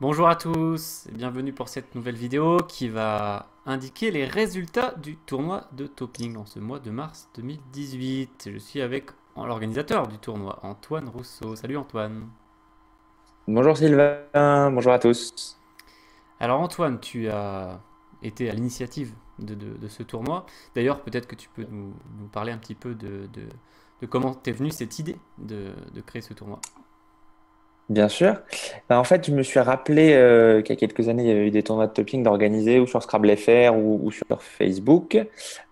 Bonjour à tous et bienvenue pour cette nouvelle vidéo qui va indiquer les résultats du tournoi de topping en ce mois de mars 2018. Je suis avec l'organisateur du tournoi, Antoine Rousseau. Salut Antoine. Bonjour Sylvain, bonjour à tous. Alors Antoine, tu as été à l'initiative de ce tournoi. D'ailleurs, peut-être que tu peux nous parler un petit peu de comment t'es venue cette idée de créer ce tournoi. Bien sûr. En fait, je me suis rappelé qu'il y a quelques années, il y avait eu des tournois de topping d'organiser ou sur Scrabble FR ou sur Facebook.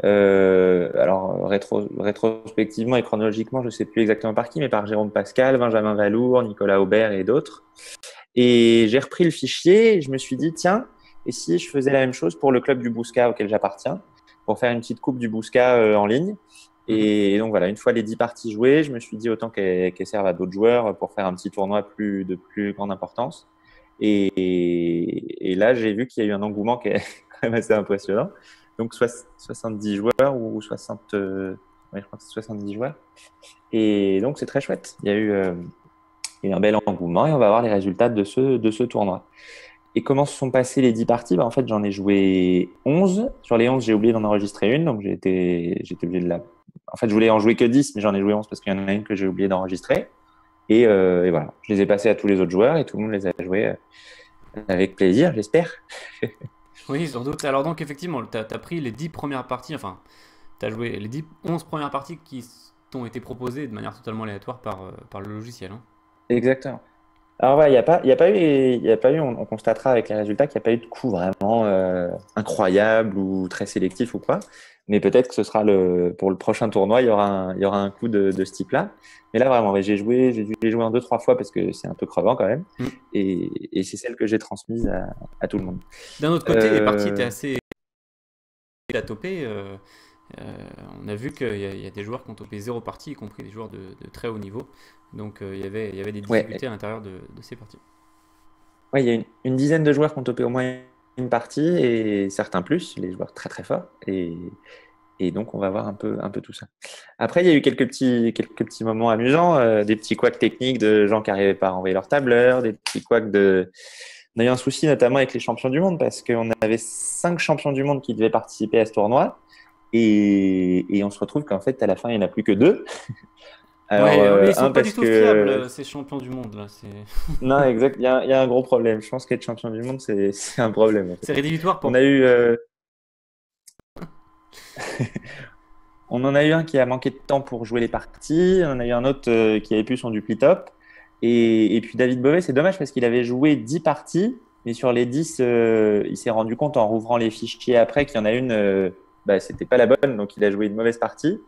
Alors, rétrospectivement et chronologiquement, je ne sais plus exactement par qui, mais par Jérôme Pascal, Benjamin Valour, Nicolas Aubert et d'autres. Et j'ai repris le fichier et je me suis dit, tiens, et si je faisais la même chose pour le club du Bouscat auquel j'appartiens, pour faire une petite coupe du Bouscat en ligne. Mhm. Et donc voilà, une fois les 10 parties jouées, je me suis dit autant qu'elles servent à d'autres joueurs pour faire un petit tournoi de plus grande importance. Et là, j'ai vu qu'il y a eu un engouement qui est quand même assez impressionnant. Donc 70 joueurs ou 60, ouais, je crois que c'est 70 joueurs. Et donc c'est très chouette. Il y a eu un bel engouement et on va voir les résultats de ce tournoi. Et comment se sont passées les 10 parties? En fait, j'en ai joué 11. Sur les 11, j'ai oublié d'en enregistrer une, donc j'étais obligé de la. En fait, je voulais en jouer que 10, mais j'en ai joué 11 parce qu'il y en a une que j'ai oublié d'enregistrer. Et voilà, je les ai passées à tous les autres joueurs et tout le monde les a joués avec plaisir, j'espère. Oui, sans doute. Alors donc effectivement, tu as pris les 10 premières parties, enfin, tu as joué les 11 premières parties qui t'ont été proposées de manière totalement aléatoire par le logiciel, hein. Exactement. Alors, ouais, il y a pas eu, on constatera avec les résultats qu'il n'y a pas eu de coup vraiment incroyable ou très sélectif ou quoi. Mais peut-être que ce sera pour le prochain tournoi, il y aura un coup de ce type-là. Mais là, vraiment, ouais, j'ai dû les jouer en deux, trois fois parce que c'est un peu crevant quand même. Mm. Et c'est celle que j'ai transmise à tout le monde. D'un autre côté, les parties étaient Euh, assez à toper. On a vu qu'il y a des joueurs qui ont topé zéro partie, y compris des joueurs de très haut niveau. Donc il y avait des difficultés ouais, à l'intérieur de ces parties. ouais, il y a une dizaine de joueurs qui ont topé au moins une partie et certains plus, les joueurs très très forts. Et donc, on va voir un peu tout ça. Après, il y a eu quelques petits moments amusants, des petits couacs techniques de gens qui n'arrivaient pas à envoyer leur tableur, des petits couacs de. On a eu un souci notamment avec les champions du monde parce qu'on avait 5 champions du monde qui devaient participer à ce tournoi. Et on se retrouve qu'en fait, à la fin, il n'y en a plus que deux. Alors, Ouais, mais ils sont un pas du parce tout fiables, que. ces champions du monde là. Non, exact, il y a un gros problème. Je pense qu'être champion du monde, c'est un problème en fait. C'est rédhibitoire On pour. a eu. On en a eu un qui a manqué de temps pour jouer les parties. On en a eu un autre qui avait plus son dupli-top. Et puis David Bovet, c'est dommage parce qu'il avait joué 10 parties, mais sur les 10, il s'est rendu compte en rouvrant les fichiers après qu'il y en a une, bah, c'était pas la bonne, donc il a joué une mauvaise partie.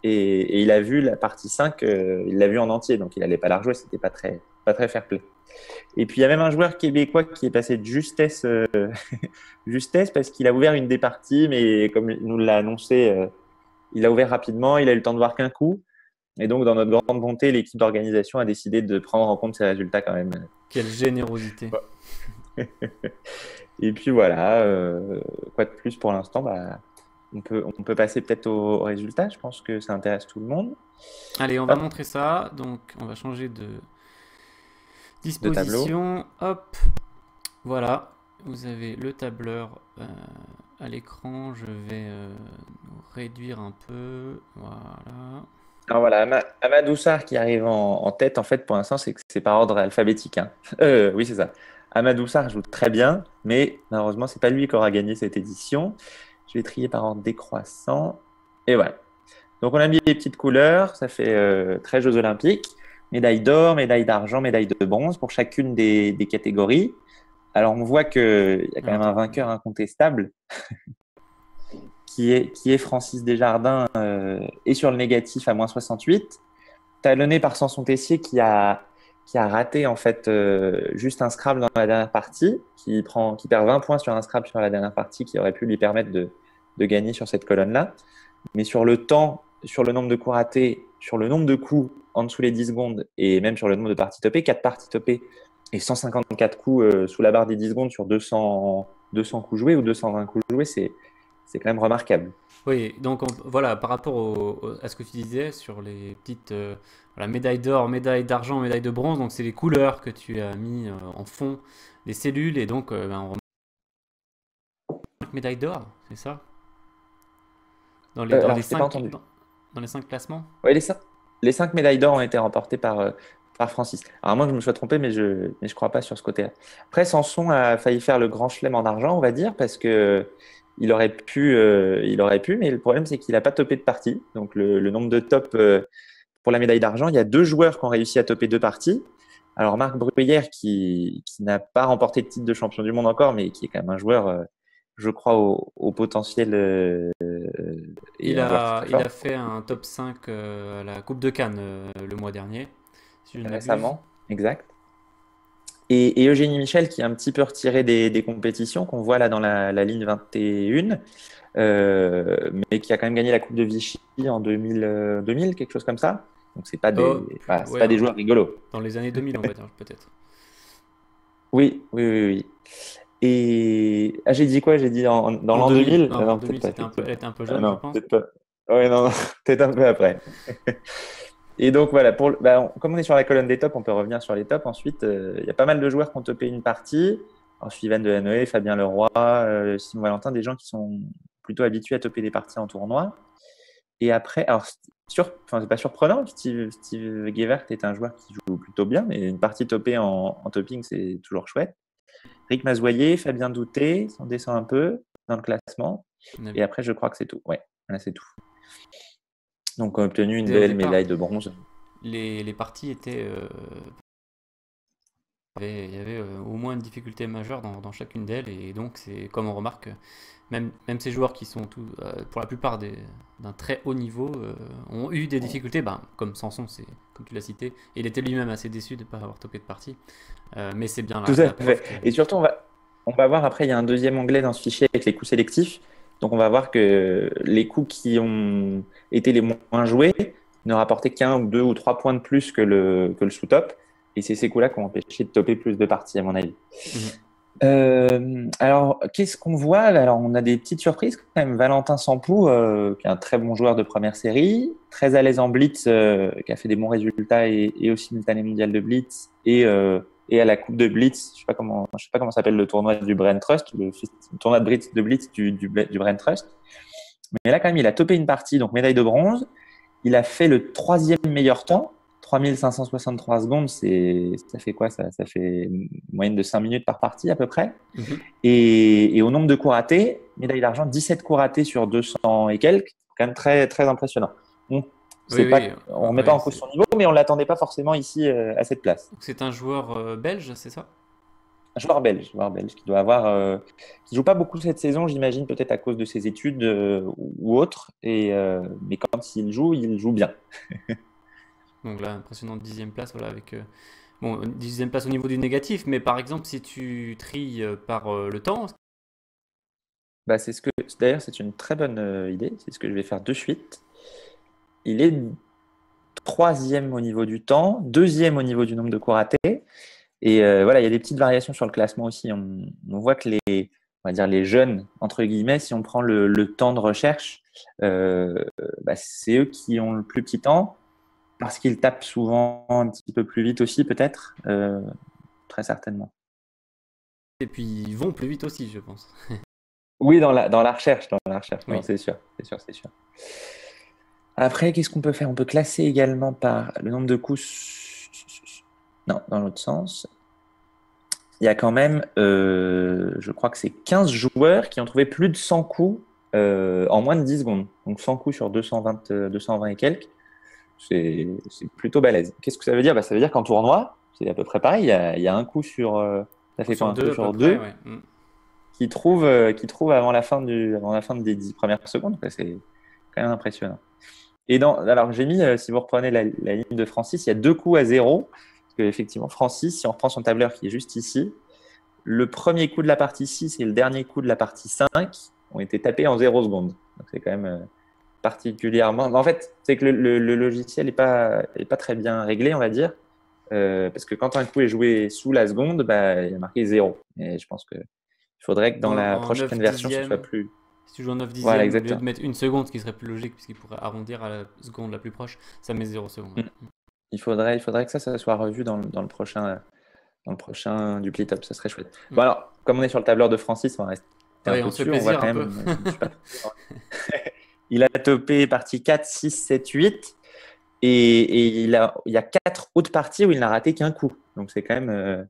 Et il a vu la partie 5, il l'a vu en entier, donc il n'allait pas la rejouer, c'était pas très fair play. Et puis il y a même un joueur québécois qui est passé de justesse, justesse parce qu'il a ouvert une des parties, mais comme il nous l'a annoncé, il a ouvert rapidement, il a eu le temps de voir qu'un coup. Et donc, dans notre grande bonté, l'équipe d'organisation a décidé de prendre en compte ces résultats quand même. Quelle générosité. Et puis voilà, quoi de plus pour l'instant, bah, on peut passer peut-être aux résultats. Je pense que ça intéresse tout le monde. Allez, on va Hop, montrer ça. Donc, on va changer de de tableau. disposition. Hop, voilà. Vous avez le tableur à l'écran. Je vais réduire un peu. Voilà. Alors voilà, Amadou Sarr qui arrive en tête, en fait, pour l'instant, c'est que c'est par ordre alphabétique, hein. Oui, c'est ça. Amadou Sarr joue très bien, mais malheureusement, c'est pas lui qui aura gagné cette édition. Je vais trier par ordre décroissant. Et voilà. Donc, on a mis les petites couleurs, ça fait très Jeux Olympiques. Médaille d'or, médaille d'argent, médaille de bronze pour chacune des catégories. Alors, on voit qu'il y a quand Alors, même un attends. vainqueur incontestable qui est Francis Desjardins et sur le négatif à -68, talonné par Samson Tessier qui a raté en fait juste un Scrabble dans la dernière partie, qui perd 20 points sur un Scrabble sur la dernière partie qui aurait pu lui permettre de gagner sur cette colonne-là. Mais sur le temps, sur le nombre de coups ratés, sur le nombre de coups en dessous les 10 secondes et même sur le nombre de parties topées, 4 parties topées et 154 coups sous la barre des 10 secondes sur 200 coups joués ou 220 coups joués, c'est quand même remarquable. Oui, donc voilà, par rapport à ce que tu disais sur les petites voilà, médailles d'or, médailles d'argent, médailles de bronze, donc c'est les couleurs que tu as mis en fond des cellules et donc ben, on remarque 5 médailles d'or, c'est ça? Dans Alors, les je t'ai pas 5 entendu. dans les 5 classements? Ouais, les cinq médailles d'or ont été remportées par Francis. Alors, moi, je me suis trompé, mais je crois pas sur ce côté-là. Après, Sanson a failli faire le grand chelem en argent, on va dire, parce que il aurait pu, mais le problème, c'est qu'il n'a pas topé de partie. Donc, le nombre de tops pour la médaille d'argent, il y a deux joueurs qui ont réussi à toper deux parties. Alors, Marc Bruyère, qui n'a pas remporté de titre de champion du monde encore, mais qui est quand même un joueur, je crois, au potentiel et un joueur très Il a fort. fait un top 5 à la Coupe de Cannes le mois dernier, si je ne m'abuse. Récemment, exact. Et Eugénie Michel, qui est un petit peu retiré des compétitions, qu'on voit là dans la ligne 21, mais qui a quand même gagné la Coupe de Vichy en 2000, quelque chose comme ça. Donc, Oh, c'est ouais, pas des joueurs rigolos. dans les années 2000, on va dire, peut-être. Oui, oui, oui, oui. Et j'ai dit quoi? J'ai dit dans En l'an 2000. 2000? Non, en Non, peut-être 2000, pas, elle effectivement. était un peu Ah jeune, je non, pense. peut-être pas. Oui, non, non, peut-être un peu après. Et donc voilà, comme on est sur la colonne des tops, on peut revenir sur les tops. Ensuite, il y a pas mal de joueurs qui ont topé une partie. Alors, Sylvain Delanoë, Fabien Leroy, Simon Valentin, des gens qui sont plutôt habitués à toper des parties en tournoi. Et après, alors, enfin, c'est pas surprenant, Steve Gevert est un joueur qui joue plutôt bien, mais une partie topée en topping, c'est toujours chouette. Rick Mazoyer, Fabien Douté, on descend un peu dans le classement. On a Et après, je crois que c'est tout. Ouais, là, c'est tout. Donc, on a obtenu une dit au belle départ, médaille de bronze. les parties étaient il y avait au moins une difficulté majeure dans chacune d'elles, et donc c'est comme on remarque, même ces joueurs qui sont pour la plupart d'un très haut niveau ont eu des difficultés, ben, comme Sanson, comme tu l'as cité, et il était lui-même assez déçu de ne pas avoir topé de partie. Mais c'est bien Tout la à preuve fait. que Et surtout, on va voir après, il y a un deuxième onglet dans ce fichier avec les coups sélectifs. Donc, on va voir que les coups qui ont été les moins joués ne rapportaient qu'un ou deux ou trois points de plus que le sous-top. Et c'est ces coups-là qui ont empêché de topper plus de parties, à mon avis. Mhm. Alors, qu'est-ce qu'on voit? Alors, on a des petites surprises quand même. Valentin Sampou, qui est un très bon joueur de première série, très à l'aise en blitz, qui a fait des bons résultats et au simultané mondial de blitz et à la coupe de blitz. Je sais pas comment s'appelle le tournoi du Brain Trust, le tournoi de blitz du Brain Trust. Mais là, quand même, il a topé une partie, donc médaille de bronze. Il a fait le troisième meilleur temps, 3563 secondes. Ça fait quoi ça? Ça fait une moyenne de 5 minutes par partie à peu près. Mhm. Et au nombre de coups ratés, médaille d'argent, 17 coups ratés sur 200 et quelques, quand même très, très impressionnant. Oui, oui, On ne remet pas ouais, en cause son niveau, mais on ne l'attendait pas forcément ici à cette place. c'est un joueur belge, c'est ça? Un joueur belge qui joue pas beaucoup cette saison, j'imagine, peut-être à cause de ses études ou autre. Mais quand il joue bien. Donc là, impressionnante dixième place, voilà, avec bon, dixième place au niveau du négatif, mais par exemple, si tu tries par le temps, Bah, d'ailleurs, c'est une très bonne idée. C'est ce que je vais faire de suite. Il est troisième au niveau du temps, deuxième au niveau du nombre de coups ratés. Et voilà, il y a des petites variations sur le classement aussi. On voit que on va dire les jeunes, entre guillemets, si on prend le temps de recherche, c'est eux qui ont le plus petit temps parce qu'ils tapent souvent un petit peu plus vite aussi, peut-être, très certainement. et puis ils vont plus vite aussi, je pense. Oui, dans la recherche, non, Oui. c'est sûr, c'est sûr, c'est sûr. Après, qu'est-ce qu'on peut faire? On peut classer également par le nombre de coups. Non, dans l'autre sens. Il y a quand même, je crois que c'est 15 joueurs qui ont trouvé plus de 100 coups en moins de 10 secondes. Donc 100 coups sur 220 et quelques, c'est plutôt balèze. Qu'est-ce que ça veut dire? Ça veut dire qu'en tournoi, c'est à peu près pareil. Il y a un coup sur, ça Coup fait quoi, sur un coup deux à peu sur près, deux ouais. Mm. qui trouve avant la fin des 10 premières secondes. C'est quand même impressionnant. Alors j'ai mis, si vous reprenez la ligne de Francis, il y a deux coups à zéro. Parce qu'effectivement, Francis, si on reprend son tableur qui est juste ici, le premier coup de la partie 6 et le dernier coup de la partie 5 ont été tapés en 0 secondes. Donc c'est quand même particulièrement. En fait, c'est que le logiciel n'est pas très bien réglé, on va dire. Parce que quand un coup est joué sous la seconde, il y a marqué 0. Et je pense qu'il faudrait que dans la En prochaine 9 version, ce soit dixièmes, plus. Si tu joues en 9 dixièmes, Voilà, au lieu exactement. de mettre une seconde, ce qui serait plus logique, puisqu'il pourrait arrondir à la seconde la plus proche, ça met 0 secondes. Mm. Il faudrait que ça soit revu dans le prochain dupli top, ça serait chouette. Mm. Bon, alors, comme on est sur le tableur de Francis, on va rester un Ouais, peu on se fait dessus. On voit plaisir quand un peu. même. Je suis pas Il a topé partie 4, 6, 7, 8. Et il y a 4 autres parties où il n'a raté qu'un coup. Donc c'est quand même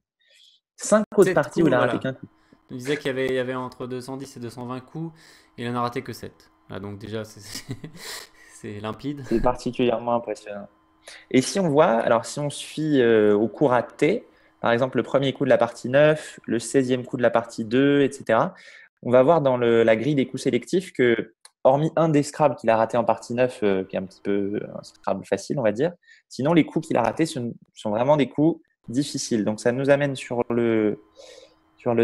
5 autres 7 parties où coups, il a raté voilà. qu'un coup. On disait qu'il y avait entre 210 et 220 coups, il en a raté que 7. Ah, donc déjà, c'est limpide. C'est particulièrement impressionnant. Et si on voit, alors si on suit au coup raté, par exemple le premier coup de la partie 9, le 16e coup de la partie 2, etc., on va voir dans la grille des coups sélectifs que, hormis un des Scrabble qu'il a raté en partie 9, qui est un petit peu un Scrabble facile, on va dire, sinon les coups qu'il a ratés sont vraiment des coups difficiles. Donc ça nous amène sur le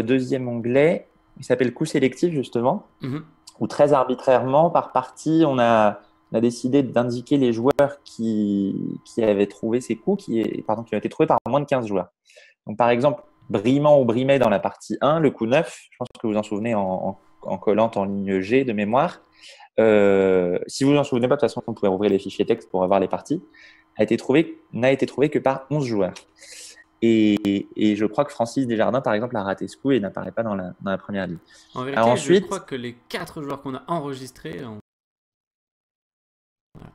deuxième onglet, il s'appelle coup sélectif justement, Mhm. où très arbitrairement, par partie, on a décidé d'indiquer les joueurs qui avaient trouvé ces coups, qui ont été trouvés par moins de 15 joueurs. Donc, par exemple, Brimant ou Brimet dans la partie 1, le coup 9, je pense que vous en souvenez en collant en ligne G de mémoire. Si vous vous en souvenez pas, de toute façon, vous pouvez ouvrir les fichiers texte pour avoir les parties. N'a été trouvé que par 11 joueurs. Et je crois que Francis Desjardins, par exemple, a raté ce coup et n'apparaît pas dans la première ligne. En Alors vérité, je crois ensuite, que les 4 joueurs qu'on a enregistrés,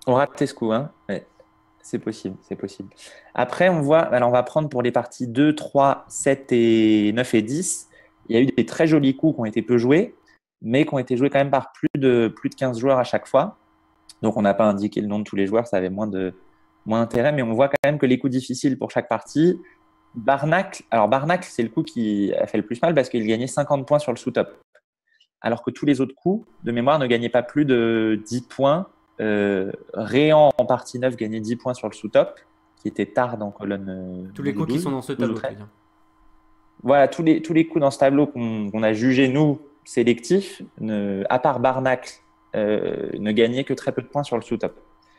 on rate ce coup, hein. Ouais, c'est possible, c'est possible. Après, alors on va prendre pour les parties 2, 3, 7 et 9 et 10. Il y a eu des très jolis coups qui ont été peu joués, mais qui ont été joués quand même par plus de 15 joueurs à chaque fois. Donc, on n'a pas indiqué le nom de tous les joueurs, ça avait moins d'intérêt, mais on voit quand même que les coups difficiles pour chaque partie. Barnacle, c'est le coup qui a fait le plus mal parce qu'il gagnait 50 points sur le sous-top. Alors que tous les autres coups, de mémoire, ne gagnaient pas plus de 10 points. Réan en partie 9 gagnait 10 points sur le sous-top, qui était tard en colonne tous les 12 ou coups qui sont 12, dans ce 12 ou tableau, tu 13. veux dire. Voilà, tous les coups dans ce tableau qu'on a jugés, nous, sélectifs, à part Barnacle, ne gagnaient que très peu de points sur le sous-top.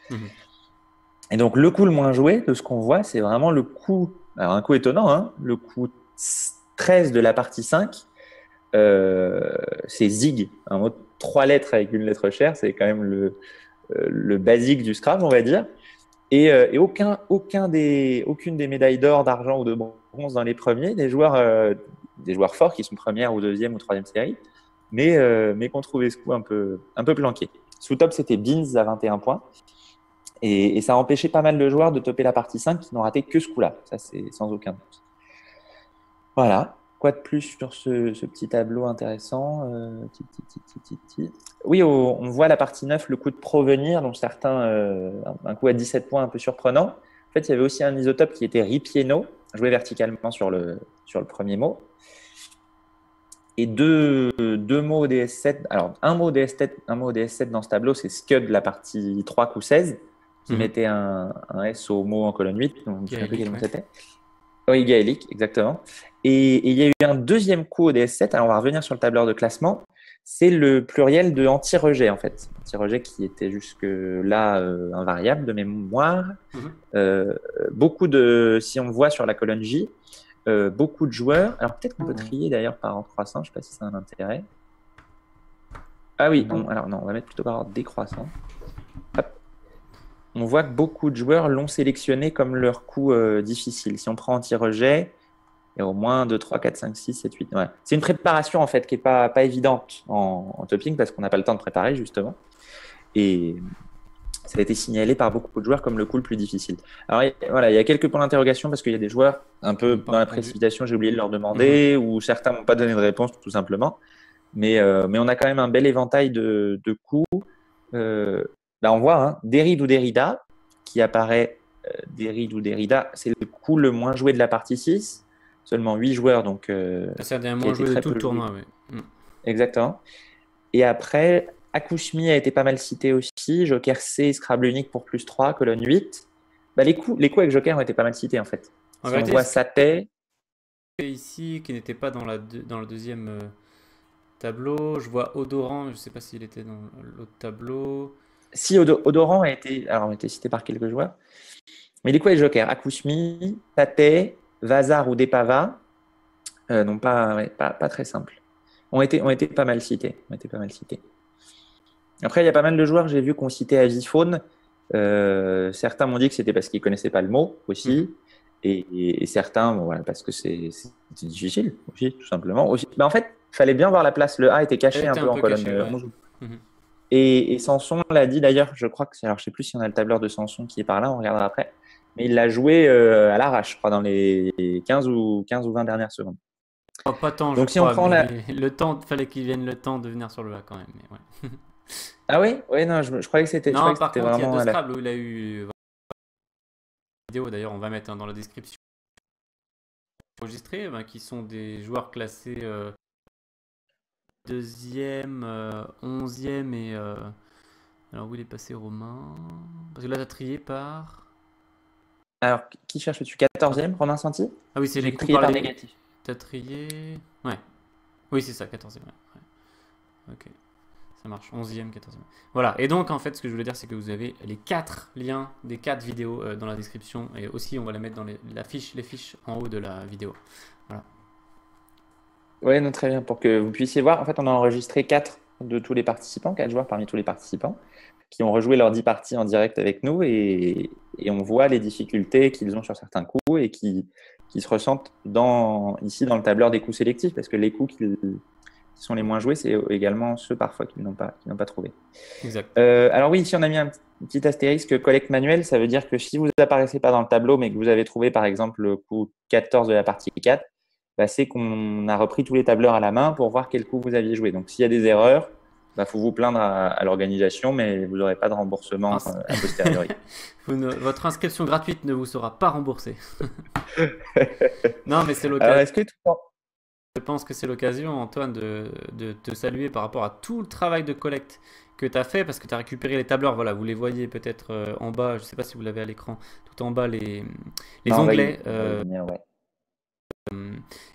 Mhm. Et donc, le coup le moins joué de ce qu'on voit, c'est vraiment le coup, alors un coup étonnant, hein, le coup 13 de la partie 5, c'est Zig, un mot de 3 lettres avec une lettre chère, c'est quand même le basique du Scrabble, on va dire. Et aucune des médailles d'or, d'argent ou de bronze dans les premiers, des joueurs forts qui sont première ou deuxième ou troisième série, mais qu'on trouvait ce coup un peu planqué. Sous top, c'était Beans à 21 points. Et ça a empêché pas mal de joueurs de topper la partie 5 qui n'ont raté que ce coup-là. Ça, c'est sans aucun doute. Voilà. Quoi de plus sur ce petit tableau intéressant Oui, on voit la partie 9, le coup de Provenir, dont certains, un coup à 17 points un peu surprenant. En fait, il y avait aussi un isotope qui était Ripieno, joué verticalement sur le premier mot. Et deux mots au DS7. Alors, un mot au DS7 dans ce tableau, c'est Scud, la partie 3, coup 16, qui mettait un S au mot en colonne 8. Donc, je ne sais plus quel mot c'était. Oui, gaélique, exactement. Et il y a eu un deuxième coup au DS7. Alors, on va revenir sur le tableur de classement. C'est le pluriel de anti-rejet, en fait. Anti-rejet qui était jusque-là invariable de mémoire. Si on voit sur la colonne J, beaucoup de joueurs. Alors, peut-être qu'on peut trier d'ailleurs par ordre croissant. Je ne sais pas si ça a un intérêt. Ah oui, alors non, on va mettre plutôt par ordre décroissant. Hop. On voit que beaucoup de joueurs l'ont sélectionné comme leur coup difficile. Si on prend anti-rejet, il y a au moins 2, 3, 4, 5, 6, 7, 8. Ouais. C'est une préparation en fait qui n'est pas évidente en topping parce qu'on n'a pas le temps de préparer justement. Et ça a été signalé par beaucoup de joueurs comme le coup le plus difficile. Alors voilà, il y a quelques points d'interrogation parce qu'il y a des joueurs un peu dans la précipitation, j'ai oublié de leur demander, ou certains n'ont pas donné de réponse tout simplement. Mais on a quand même un bel éventail de coups. On voit Derrida ou Derrida qui apparaît. Derrida ou Derrida, c'est le coup le moins joué de la partie 6. Seulement 8 joueurs. Donc, c'est un des moins joués de tout le tournoi. Oui. Exactement. Et après, Akouchmi a été pas mal cité aussi. Joker C, Scrabble unique pour plus 3, colonne 8. Les coups avec Joker ont été pas mal cités en fait. En si vérité, on voit Saté. Ici, qui n'était pas dans le deuxième tableau. Je vois Odorant, je ne sais pas s'il était dans l'autre tableau. Si, Odorant a été cité par quelques joueurs. Mais les coups avec Joker, Akouchmi, Saté, Vazar ou Depava, non pas très simple. Ont été pas mal cités. Après, il y a pas mal de joueurs, j'ai vu qu'on citait Avifaune. Certains m'ont dit que c'était parce qu'ils connaissaient pas le mot Mhm. aussi. Et certains, bon, voilà, parce que c'est difficile aussi, tout simplement. Aussi. Mais en fait, il fallait bien voir la place. Le A était Elle caché un était un peu en peu colonne cachée, ouais. 11. Mhm. Et Sanson l'a dit d'ailleurs, je crois que c'est. Alors, je sais plus si on a le tableur de Sanson qui est par là, on regardera après. Mais il l'a joué à l'arrache, je crois, dans les 15 ou 20 dernières secondes. Oh, pas tant, je Donc, si on crois, prend mais la. le temps, fallait qu'il vienne le temps de venir sur le A quand même. Mais ouais. Ah oui? Oui, non, je croyais que je Non, croyais que par c'était contre, il y a vraiment deux à la. Scrabble où il a eu vidéo, d'ailleurs, on va mettre dans la description enregistrée, qui sont des joueurs classés deuxième, onzième et... alors, où il est passé, Romain? Parce que là, t'as trié par... Alors, qui cherches-tu? Ah, 14e, Romain Santi? ah oui, c'est les J'ai coups trié par par les... négatif. T'as trié... Ouais. Oui, c'est ça, 14e. Ouais. Ok, ça marche. 11e, 14e. Voilà. Et donc, en fait, ce que je voulais dire, c'est que vous avez les 4 liens des 4 vidéos dans la description. Et aussi, on va les mettre dans les fiches en haut de la vidéo. Voilà. Oui, non, très bien. Pour que vous puissiez voir, en fait, on a enregistré 4 de tous les participants, 4 joueurs parmi tous les participants, qui ont rejoué leurs 10 parties en direct avec nous et on voit les difficultés qu'ils ont sur certains coups et qui se ressentent ici dans le tableur des coups sélectifs, parce que les coups qui sont les moins joués, c'est également ceux parfois qu'ils n'ont pas trouvé. Exact. Alors oui, ici on a mis un petit astérisque collecte manuelle, ça veut dire que si vous apparaissez pas dans le tableau, mais que vous avez trouvé par exemple le coup 14 de la partie 4, bah, c'est qu'on a repris tous les tableurs à la main pour voir quel coup vous aviez joué. Donc s'il y a des erreurs, bah, faut vous plaindre à l'organisation, mais vous n'aurez pas de remboursement Ins- a posteriori. Votre inscription gratuite ne vous sera pas remboursée. Non, mais c'est Alors l'occasion. est-ce que tout le temps- Je pense que c'est l'occasion, Antoine, de te saluer par rapport à tout le travail de collecte que tu as fait, parce que tu as récupéré les tableurs. Voilà, vous les voyez peut-être en bas, je ne sais pas si vous l'avez à l'écran, tout en bas, les Non, onglets. on va y venir, ouais.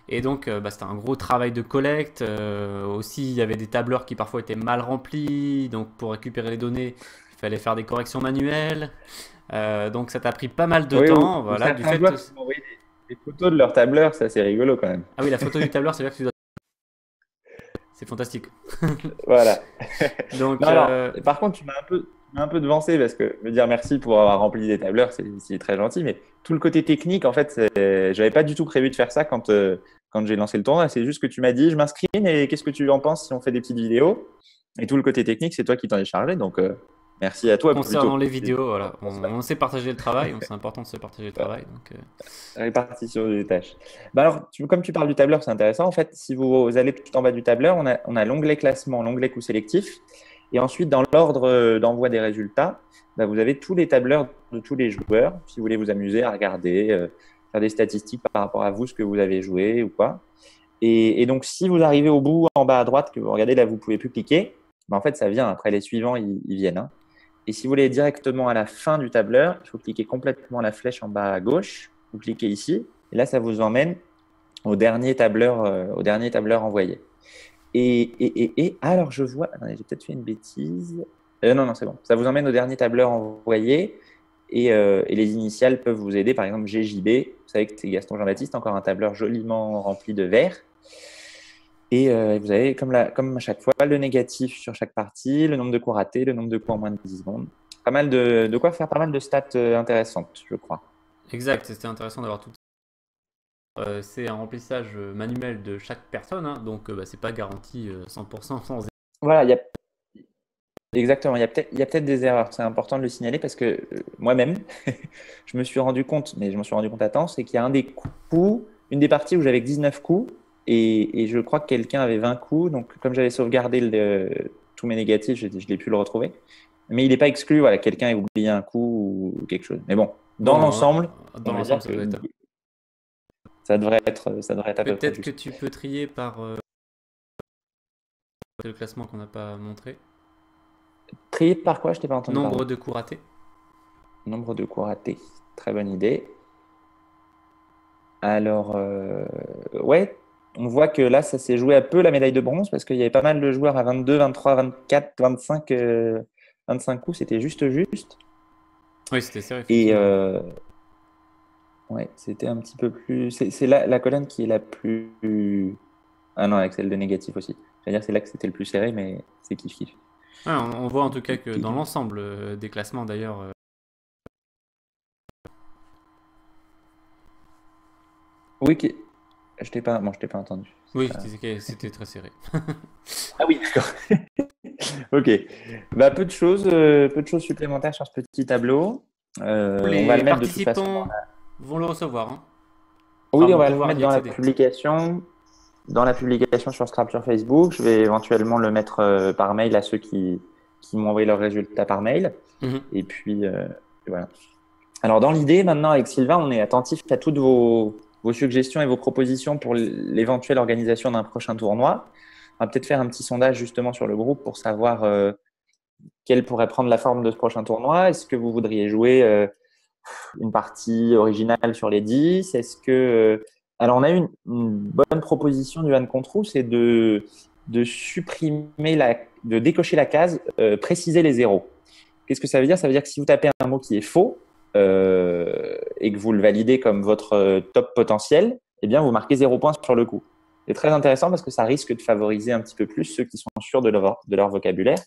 Et donc, c'était un gros travail de collecte. Aussi, il y avait des tableurs qui parfois étaient mal remplis. Donc, pour récupérer les données, il fallait faire des corrections manuelles. Donc, ça t'a pris pas mal de Oui, temps. ou Voilà, du certains fait. joueurs qui m'ont envoyé des photos de leur tableur, ça c'est rigolo quand même. Ah oui, la photo du tableur, c'est vrai que tu dois. C'est fantastique. Voilà. Donc, Non, alors, par contre, tu m'as un peu devancé parce que me dire merci pour avoir rempli des tableurs, c'est très gentil, mais tout le côté technique, en fait, j'avais pas du tout prévu de faire ça quand j'ai lancé le tournoi. C'est juste que tu m'as dit, je m'inscris, mais qu'est-ce que tu en penses si on fait des petites vidéos? Et tout le côté technique, c'est toi qui t'en es chargé, donc merci à toi concernant plutôt. les vidéos, voilà, Pour cette on sait partager le travail. C'est important de se partager le travail. Donc, répartition des tâches. Bah alors, comme tu parles du tableur, c'est intéressant. En fait, si vous allez tout en bas du tableur, on a l'onglet classement, l'onglet coup sélectif. Et ensuite, dans l'ordre d'envoi des résultats, bah, vous avez tous les tableurs de tous les joueurs. Si vous voulez vous amuser à regarder, faire des statistiques par rapport à vous, ce que vous avez joué ou quoi. Et donc, si vous arrivez au bout, en bas à droite, que vous regardez là, vous pouvez plus cliquer. Bah, en fait, ça vient. Après, les suivants, ils viennent. Hein. Et si vous voulez directement à la fin du tableur, il faut cliquer complètement la flèche en bas à gauche. Vous cliquez ici. Et là, ça vous emmène au dernier tableur envoyé. Alors, je vois. Attendez, j'ai peut-être fait une bêtise. Non, non, c'est bon. Ça vous emmène au dernier tableur envoyé et les initiales peuvent vous aider. Par exemple, GJB, vous savez que c'est Gaston Jean-Baptiste, encore un tableur joliment rempli de vert. Et vous avez, comme à chaque fois, le négatif sur chaque partie, le nombre de coups ratés, le nombre de coups en moins de 10 secondes. Pas mal de quoi faire pas mal de stats intéressantes, je crois. exact, c'était intéressant d'avoir tout. C'est un remplissage manuel de chaque personne, hein, donc c'est pas garanti 100% sans. Voilà, exactement. Il y a peut-être des erreurs. C'est important de le signaler parce que moi-même, je me suis rendu compte, mais je m'en suis rendu compte à temps, c'est qu'il y a un des coups, une des parties où j'avais 19 coups et je crois que quelqu'un avait 20 coups. Donc, comme j'avais sauvegardé tous mes négatifs, je l'ai pu le retrouver. Mais il n'est pas exclu, voilà, quelqu'un ait oublié un coup ou quelque chose. Mais bon, dans Bon, l'ensemble, on dans va l'ensemble, dire ça que doit être. ça devrait être à peu près Peut-être que juste. tu peux trier par le classement qu'on n'a pas montré. Trier par quoi? Je t'ai pas entendu, Nombre pardon. de coups ratés. Nombre de coups ratés. Très bonne idée. Alors, ouais, on voit que là, ça s'est joué à peu la médaille de bronze parce qu'il y avait pas mal de joueurs à 22, 23, 24, 25 coups, c'était juste juste. Oui, c'était serré, Et effectivement. ouais, c'était un petit peu plus. C'est la colonne qui est la plus. Ah non, avec celle de négatif aussi. C'est-à-dire c'est là que c'était le plus serré, mais c'est kiff-kiff. Ouais, on voit en tout cas que dans l'ensemble des classements d'ailleurs. Oui, je t'ai pas, bon, je t'ai pas entendu. Oui, je disais que c'était très serré. Ah oui, d'accord. Ok. Bah, peu de choses supplémentaires sur ce petit tableau. On va Les le mettre de toute façon. participants vont le recevoir, hein. Enfin, Oui, on vont va le pouvoir mettre y accéder. dans la publication sur Scrap sur Facebook. Je vais éventuellement le mettre par mail à ceux qui m'ont envoyé leurs résultats par mail. Mhm. Et puis, voilà. Alors, dans l'idée, maintenant, avec Sylvain, on est attentif à toutes vos suggestions et vos propositions pour l'éventuelle organisation d'un prochain tournoi. On va peut-être faire un petit sondage justement sur le groupe pour savoir quelle pourrait prendre la forme de ce prochain tournoi. Est-ce que vous voudriez jouer une partie originale sur les 10? Est-ce que Alors, on a eu une bonne proposition du Anne Controu, c'est de supprimer de décocher la case préciser les zéros. Qu'est-ce que ça veut dire? Ça veut dire que si vous tapez un mot qui est faux et que vous le validez comme votre top potentiel, eh bien, vous marquez 0 points sur le coup. C'est très intéressant parce que ça risque de favoriser un petit peu plus ceux qui sont sûrs de leur vocabulaire.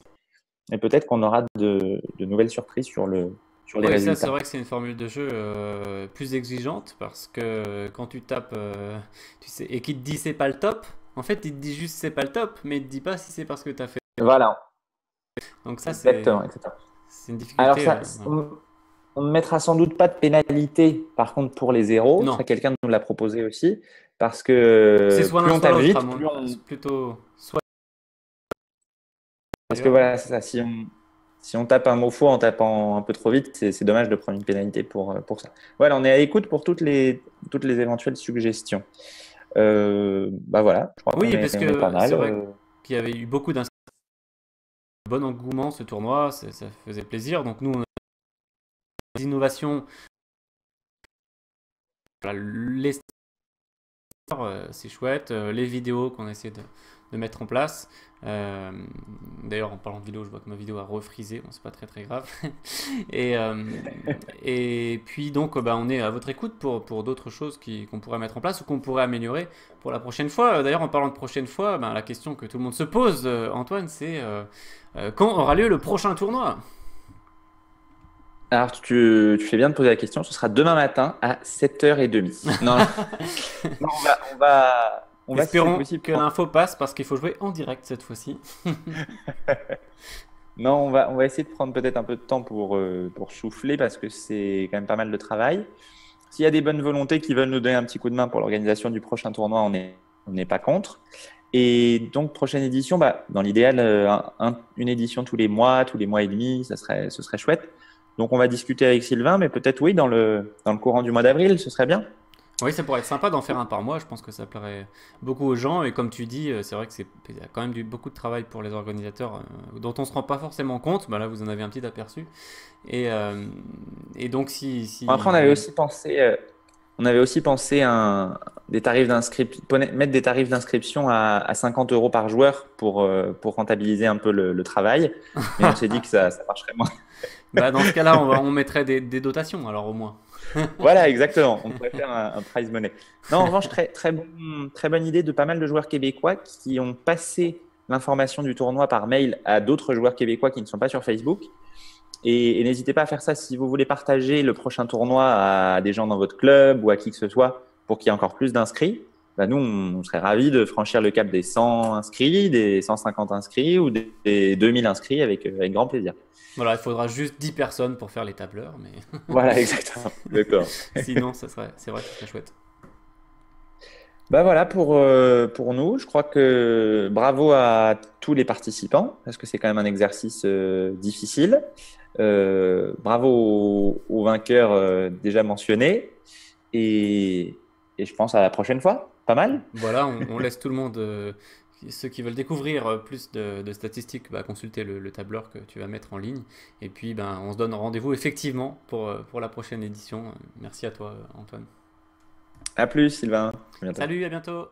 Et peut-être qu'on aura de nouvelles surprises sur les Oui, ça c'est résultats. vrai que c'est une formule de jeu plus exigeante parce que quand tu tapes, tu sais, et qu'il te dit c'est pas le top, en fait il te dit juste c'est pas le top, mais il te dit pas si c'est parce que tu as fait. Voilà, Donc ça exactement, exactement. c'est une Alors, difficulté. Voilà. on ne mettra sans doute pas de pénalité, par contre, pour les zéros. Non, Ça, quelqu'un nous l'a proposé aussi. Parce c'est que soit plus l'un on soit tape l'autre, vite, plus on. plutôt soit Parce que d'ailleurs. voilà, c'est ça. Si on tape un mot faux en tapant un peu trop vite, c'est dommage de prendre une pénalité pour ça. Voilà, on est à l'écoute pour toutes les éventuelles suggestions. Bah voilà, je crois qu'on Oui, est, parce on est pas que c'est mal. vrai qu'il y avait eu beaucoup d'inscriptions, bon engouement ce tournoi, ça faisait plaisir. Donc nous on a des innovations, voilà, les c'est chouette. Les vidéos qu'on essaie de mettre en place. Euh, D'ailleurs, en parlant de vidéo, je vois que ma vidéo a refrisé. Bon, c'est pas très très grave. Et, euh, et puis donc, bah, on est à votre écoute pour d'autres choses qu'on pourrait mettre en place ou qu'on pourrait améliorer pour la prochaine fois. D'ailleurs, en parlant de prochaine fois, ben, la question que tout le monde se pose, Antoine, c'est quand aura lieu le prochain tournoi? Alors, tu fais bien de poser la question. Ce sera demain matin à 7h30. Non, non, on va, si c'est Espérons possible, que l'info passe parce qu'il faut jouer en direct cette fois-ci. non, on va essayer de prendre peut-être un peu de temps pour souffler parce que c'est quand même pas mal de travail. S'il y a des bonnes volontés qui veulent nous donner un petit coup de main pour l'organisation du prochain tournoi, on n'est pas contre. Et donc, prochaine édition, bah, dans l'idéal, une édition tous les mois et demi, ce serait chouette. Donc, on va discuter avec Sylvain, mais peut-être oui, dans le courant du mois d'avril, ce serait bien. Oui, ça pourrait être sympa d'en faire un par mois. Je pense que ça plairait beaucoup aux gens. Et comme tu dis, c'est vrai que il y a quand même beaucoup de travail pour les organisateurs dont on se rend pas forcément compte. Bah là, vous en avez un petit aperçu. Et, euh, et donc, Après, on avait aussi pensé des tarifs d'inscription, mettre des tarifs d'inscription à 50 euros par joueur pour rentabiliser un peu le travail. Mais on s'est dit que ça marcherait moins. bah, dans ce cas-là, on mettrait des dotations, alors au moins. Voilà, exactement. On pourrait faire un prize money. Non, en revanche, très bonne idée de pas mal de joueurs québécois qui ont passé l'information du tournoi par mail à d'autres joueurs québécois qui ne sont pas sur Facebook. Et n'hésitez pas à faire ça si vous voulez partager le prochain tournoi à des gens dans votre club ou à qui que ce soit pour qu'il y ait encore plus d'inscrits. Bah nous, on serait ravis de franchir le cap des 100 inscrits, des 150 inscrits ou des 2000 inscrits avec grand plaisir. Voilà, il faudra juste 10 personnes pour faire les tableurs, mais Voilà, exactement. D'accord. sinon, c'est vrai que ce serait chouette. Bah voilà pour nous. Je crois que bravo à tous les participants parce que c'est quand même un exercice difficile. Bravo aux vainqueurs déjà mentionnés et je pense à la prochaine fois. Pas mal? Voilà, on laisse tout le monde, ceux qui veulent découvrir plus de statistiques, bah, consulter le tableur que tu vas mettre en ligne. Et puis, ben, on se donne rendez-vous effectivement pour la prochaine édition. Merci à toi, Antoine. À plus, Sylvain. À bientôt. Salut, à bientôt!